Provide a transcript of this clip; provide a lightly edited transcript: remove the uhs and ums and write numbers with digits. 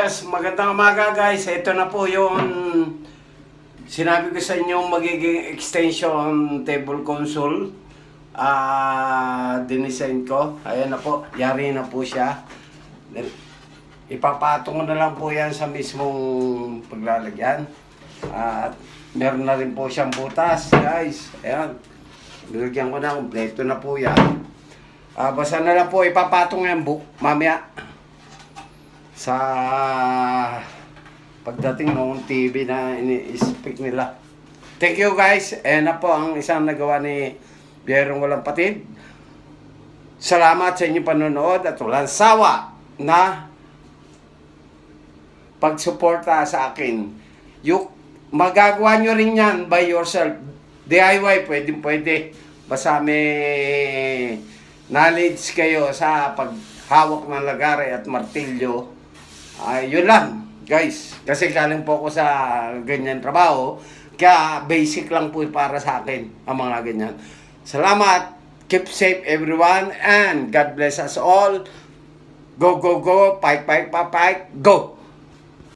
Yes, magandang umaga guys. Ito na po yung sinabi ko sa inyo magiging extension table console. Dinesign ko. Ayan na po, yari na po siya. Ipapatong ko na lang po yan sa mismong paglalagyan. At meron na rin po siyang butas guys. Ayan. Nilagyan ko na, kompleto na po yan. Basta na lang po ipapatong yan mamaya sa pagdating ng TV na ini-speak nila. Thank you guys. Ayan na po ang isang nagawa ni Biyerong Walang Patid. Salamat sa inyong panonood at walang sawa na pagsuporta sa akin. Magagawa nyo rin yan by yourself. DIY, pwede. Basta may knowledge kayo sa paghawak ng lagare at martilyo. Yun lang, guys. Kasi galing po ako sa ganyan trabaho. Kaya basic lang po para sa akin ang mga ganyan. Salamat. Keep safe everyone. And God bless us all. Go, go, go. Fight, fight, fight, fight. Go!